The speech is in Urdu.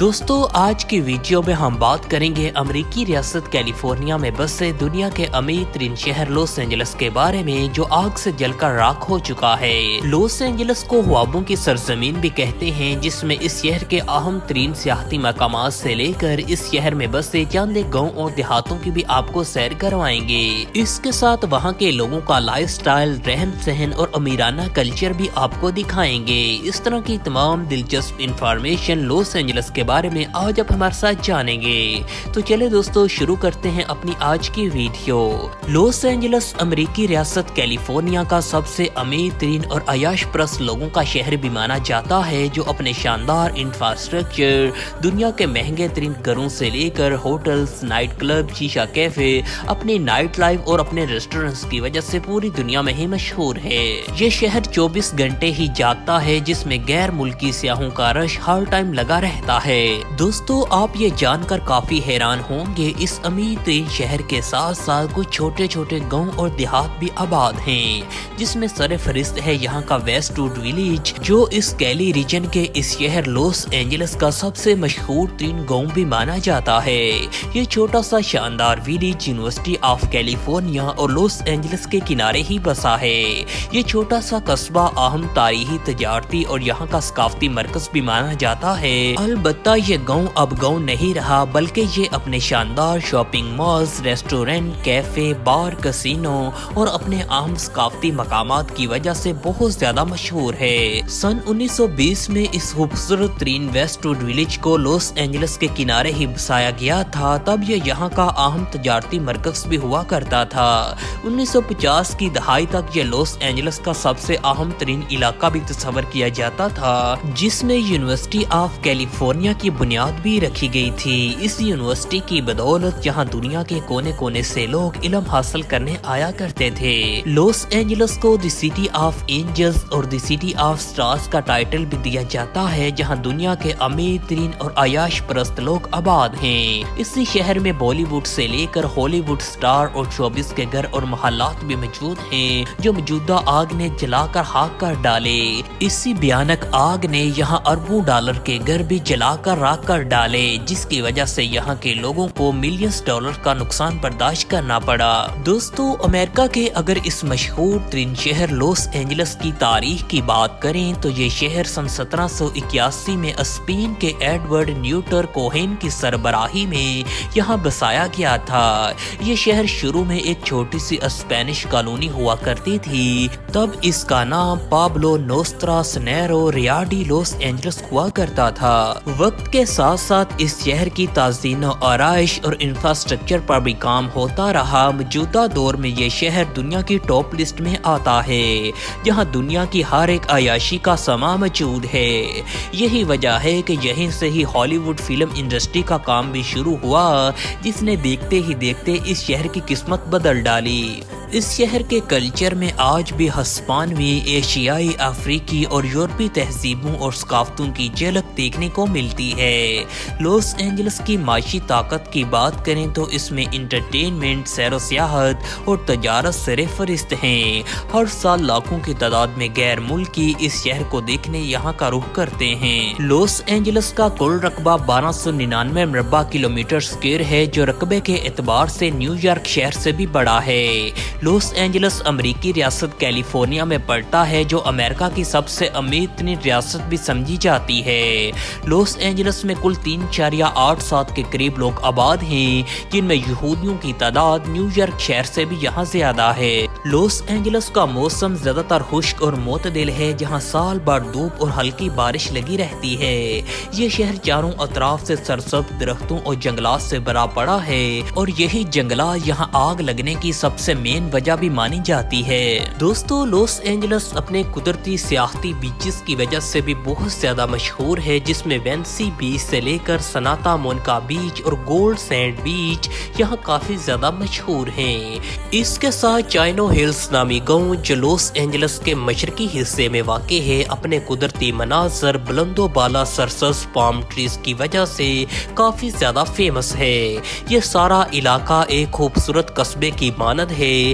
دوستو آج کی ویڈیو میں ہم بات کریں گے امریکی ریاست کیلیفورنیا میں بسے دنیا کے امیر ترین شہر لاس اینجلس کے بارے میں، جو آگ سے جل کر راکھ ہو چکا ہے۔ لاس اینجلس کو خوابوں کی سرزمین بھی کہتے ہیں، جس میں اس شہر کے اہم ترین سیاحتی مقامات سے لے کر اس شہر میں بسے چند گاؤں اور دیہاتوں کی بھی آپ کو سیر کروائیں گے۔ اس کے ساتھ وہاں کے لوگوں کا لائف سٹائل، رہن سہن اور امیرانہ کلچر بھی آپ کو دکھائیں گے۔ اس طرح کی تمام دلچسپ انفارمیشن لاس اینجلس کے بارے میں آج آپ ہمارے ساتھ جانیں گے۔ تو چلے دوستو شروع کرتے ہیں اپنی آج کی ویڈیو۔ لاس اینجلس امریکی ریاست کیلیفورنیا کا سب سے امیر ترین اور عیاش پرست لوگوں کا شہر بھی مانا جاتا ہے، جو اپنے شاندار انفراسٹرکچر، دنیا کے مہنگے ترین گھروں سے لے کر ہوٹلز، نائٹ کلب، شیشہ کیفے، اپنی نائٹ لائف اور اپنے ریسٹورنٹس کی وجہ سے پوری دنیا میں ہی مشہور ہے۔ یہ شہر 24 گھنٹے ہی جاگتا ہے، جس میں غیر ملکی سیاحوں کا رش ہر ٹائم لگا رہتا ہے۔ دوستو آپ یہ جان کر کافی حیران ہوں گے، اس امیر ترین شہر کے ساتھ ساتھ کچھ چھوٹے چھوٹے گاؤں اور دیہات بھی آباد ہیں، جس میں سر فہرست ہے یہاں کا ویسٹ ووڈ ولیج، جو اس کیلی ریجن کے اس شہر لاس اینجلس کا سب سے مشہور ترین گاؤں بھی مانا جاتا ہے۔ یہ چھوٹا سا شاندار ولیج یونیورسٹی آف کیلیفورنیا اور لاس اینجلس کے کنارے ہی بسا ہے۔ یہ چھوٹا سا قصبہ اہم تاریخی، تجارتی اور یہاں کا ثقافتی مرکز بھی مانا جاتا ہے۔ البتہ یہ گاؤں اب گاؤں نہیں رہا، بلکہ یہ اپنے شاندار شاپنگ مالز، ریسٹورنٹ، کیفے، بار، کسینو اور اپنے اہم ثقافتی مقامات کی وجہ سے بہت زیادہ مشہور ہے۔ سن 1920 میں اس خوبصورت ترین ویسٹ ووڈ ولیج کو لاس اینجلس کے کنارے ہی بسایا گیا تھا، تب یہ یہاں کا اہم تجارتی مرکز بھی ہوا کرتا تھا۔ 1950 کی دہائی تک یہ لاس اینجلس کا سب سے اہم ترین علاقہ بھی تصور کیا جاتا تھا، جس میں یونیورسٹی آف کیلیفورنیا کی بنیاد بھی رکھی گئی تھی۔ اس یونیورسٹی کی بدولت یہاں دنیا کے کونے کونے سے لوگ علم حاصل کرنے آیا کرتے تھے۔ لاس اینجلس کو دی سٹی آف اینجلز اور دی سٹی آف سٹارز کا ٹائٹل بھی دیا جاتا ہے، جہاں دنیا کے امیر ترین اور عیاش پرست لوگ آباد ہیں۔ اسی شہر میں بالی ووڈ سے لے کر ہالی ووڈ سٹار اور شوبز کے گھر اور محلات بھی موجود ہیں، جو موجودہ آگ نے جلا کر خاک کر ڈالے۔ اسی بھیانک آگ نے یہاں اربوں ڈالر کے گھر بھی جلا کر راکھ کر ڈالے، جس کی وجہ سے یہاں کے لوگوں کو ملینز ڈالر کا نقصان برداشت کرنا پڑا۔ دوستو امریکہ کے اگر اس مشہور ترین شہر لاس اینجلس کی تاریخ کی بات کریں تو یہ شہر سن 1781 میں اسپین کے ایڈورڈ نیوٹر کوہین کی سربراہی میں یہاں بسایا گیا تھا۔ یہ شہر شروع میں ایک چھوٹی سی اسپینش کالونی ہوا کرتی تھی، تب اس کا نام پابلو نوسترا سنیرو ریاڈی لاس اینجلس ہوا کرتا تھا۔ وقت کے ساتھ ساتھ اس شہر کی تزئین و آرائش اور انفراسٹرکچر پر بھی کام ہوتا رہا۔ موجودہ دور میں یہ شہر دنیا کی ٹاپ لسٹ میں آتا ہے، جہاں دنیا کی ہر ایک عیاشی کا سامان موجود ہے۔ یہی وجہ ہے کہ یہیں سے ہی ہالی ووڈ فلم انڈسٹری کا کام بھی شروع ہوا، جس نے دیکھتے ہی دیکھتے اس شہر کی قسمت بدل ڈالی۔ اس شہر کے کلچر میں آج بھی ہسپانوی، ایشیائی، افریقی اور یورپی تہذیبوں اور ثقافتوں کی جھلک دیکھنے کو ملتی ہے۔ لاس اینجلس کی معاشی طاقت کی بات کریں تو اس میں انٹرٹینمنٹ، سیر و سیاحت اور تجارت سر فہرست ہیں۔ ہر سال لاکھوں کی تعداد میں غیر ملکی اس شہر کو دیکھنے یہاں کا رخ کرتے ہیں۔ لاس اینجلس کا کل رقبہ 1299 مربع کلومیٹر اسکوائر ہے، جو رقبے کے اعتبار سے نیو یارک شہر سے بھی بڑا ہے۔ لاس اینجلس امریکی ریاست کیلیفورنیا میں پڑتا ہے، جو امریکہ کی سب سے امیر ترین ریاست بھی سمجھی جاتی ہے۔ لاس اینجلس میں کل 3.87 کے قریب لوگ آباد ہیں، جن میں یہودیوں کی تعداد نیو یارک شہر سے بھی یہاں زیادہ ہے۔ لاس اینجلس کا موسم زیادہ تر خشک اور معتدل ہے، جہاں سال بھر دھوپ اور ہلکی بارش لگی رہتی ہے۔ یہ شہر چاروں اطراف سے سرسبز درختوں اور جنگلات سے بھرا پڑا ہے، اور یہی جنگلات یہاں آگ لگنے کی سب سے مین وجہ بھی مانی جاتی ہے۔ دوستو لاس اینجلس اپنے قدرتی سیاحتی بیچز کی وجہ سے بھی بہت زیادہ مشہور ہے، جس میں وینسی بیچ سے لے کر سانتا مونیکا بیچ اور گولڈ سینڈ بیچ یہاں کافی زیادہ مشہور ہیں۔ اس کے ساتھ چائنو ہلز نامی گاؤں، جو لاس اینجلس کے مشرقی حصے میں واقع ہے، اپنے قدرتی مناظر، بلند و بالا سرسبز پام ٹریز کی وجہ سے کافی زیادہ فیمس ہے۔ یہ سارا علاقہ ایک خوبصورت قصبے کی مانند ہے،